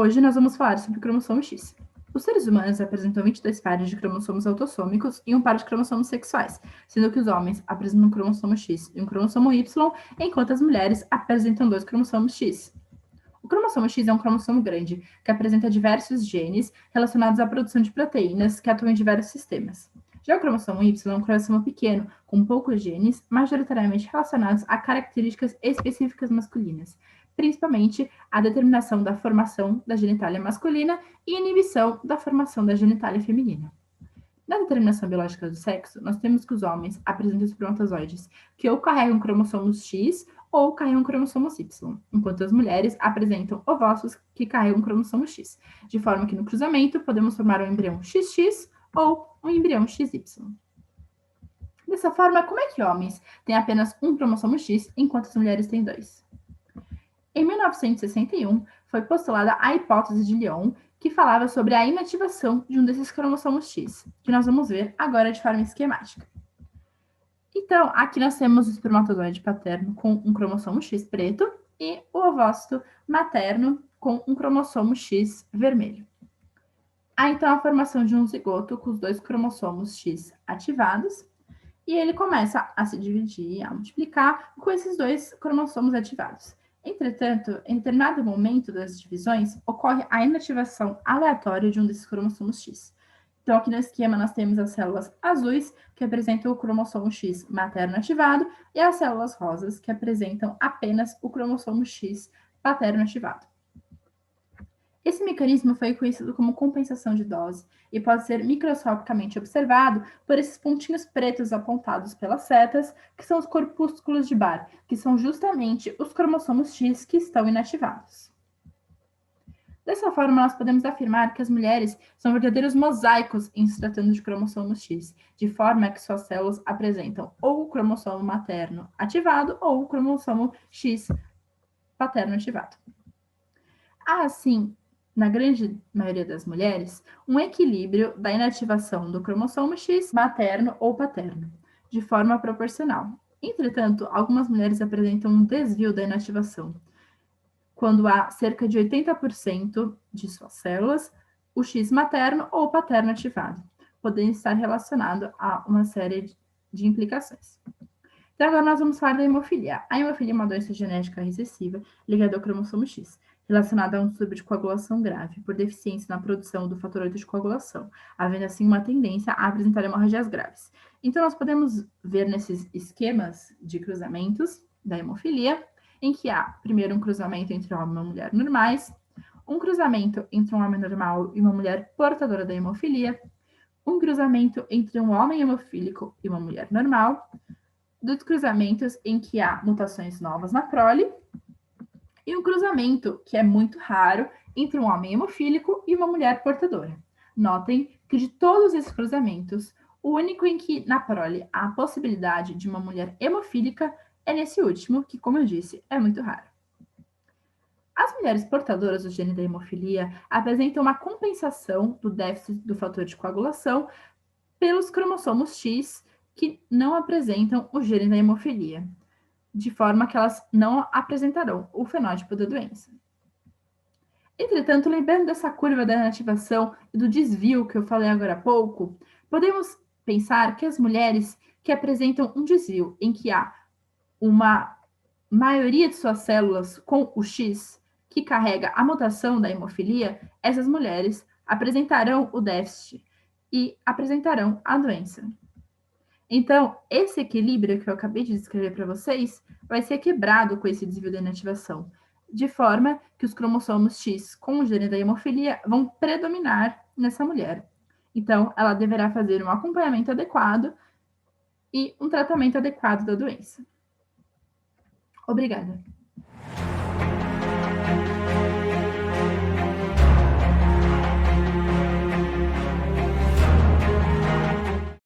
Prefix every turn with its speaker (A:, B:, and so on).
A: Hoje nós vamos falar sobre o cromossomo X. Os seres humanos apresentam 22 pares de cromossomos autossômicos e um par de cromossomos sexuais, sendo que os homens apresentam um cromossomo X e um cromossomo Y, enquanto as mulheres apresentam 2 cromossomos X. O cromossomo X é um cromossomo grande, que apresenta diversos genes relacionados à produção de proteínas que atuam em diversos sistemas. Já o cromossomo Y é um cromossomo pequeno, com poucos genes, majoritariamente relacionados a características específicas masculinas, principalmente a determinação da formação da genitália masculina e inibição da formação da genitália feminina. Na determinação biológica do sexo, nós temos que os homens apresentam espermatozoides que ou carregam cromossomos X ou carregam cromossomos Y, enquanto as mulheres apresentam ovócitos que carregam cromossomo X, de forma que no cruzamento podemos formar um embrião XX ou um embrião XY. Dessa forma, como é que homens têm apenas um cromossomo X, enquanto as mulheres têm 2? Em 1961, foi postulada a hipótese de Lyon, que falava sobre a inativação de um desses cromossomos X, que nós vamos ver agora de forma esquemática. Então, aqui nós temos o espermatozoide paterno com um cromossomo X preto e o ovócito materno com um cromossomo X vermelho. Há então a formação de um zigoto com os 2 cromossomos X ativados, e ele começa a se dividir, a multiplicar com esses 2 cromossomos ativados. Entretanto, em determinado momento das divisões, ocorre a inativação aleatória de um desses cromossomos X. Então, aqui no esquema, nós temos as células azuis, que apresentam o cromossomo X materno ativado, e as células rosas, que apresentam apenas o cromossomo X paterno ativado. Esse mecanismo foi conhecido como compensação de dose e pode ser microscopicamente observado por esses pontinhos pretos apontados pelas setas, que são os corpúsculos de Barr, que são justamente os cromossomos X que estão inativados. Dessa forma, nós podemos afirmar que as mulheres são verdadeiros mosaicos em se tratando de cromossomos X, de forma que suas células apresentam ou o cromossomo materno ativado ou o cromossomo X paterno ativado. Há, assim, na grande maioria das mulheres, um equilíbrio da inativação do cromossomo X materno ou paterno, de forma proporcional. Entretanto, algumas mulheres apresentam um desvio da inativação, quando há cerca de 80% de suas células, o X materno ou paterno ativado, podendo estar relacionado a uma série de implicações. Então, agora nós vamos falar da hemofilia. A hemofilia é uma doença genética recessiva ligada ao cromossomo X, relacionada a um distúrbio de coagulação grave, por deficiência na produção do fator 8 de coagulação, havendo assim uma tendência a apresentar hemorragias graves. Então, nós podemos ver nesses esquemas de cruzamentos da hemofilia, em que há, primeiro, um cruzamento entre um homem e uma mulher normais, um cruzamento entre um homem normal e uma mulher portadora da hemofilia, um cruzamento entre um homem hemofílico e uma mulher normal, dos cruzamentos em que há mutações novas na prole, e um cruzamento, que é muito raro, entre um homem hemofílico e uma mulher portadora. Notem que de todos esses cruzamentos, o único em que na prole há a possibilidade de uma mulher hemofílica é nesse último, que, como eu disse, é muito raro. As mulheres portadoras do gene da hemofilia apresentam uma compensação do déficit do fator de coagulação pelos cromossomos X que não apresentam o gene da hemofilia, de forma que elas não apresentarão o fenótipo da doença. Entretanto, lembrando dessa curva da inativação e do desvio que eu falei agora há pouco, podemos pensar que as mulheres que apresentam um desvio em que há uma maioria de suas células com o X que carrega a mutação da hemofilia, essas mulheres apresentarão o déficit e apresentarão a doença. Então, esse equilíbrio que eu acabei de descrever para vocês vai ser quebrado com esse desvio da inativação, de forma que os cromossomos X com o gene da hemofilia vão predominar nessa mulher. Então, ela deverá fazer um acompanhamento adequado e um tratamento adequado da doença. Obrigada.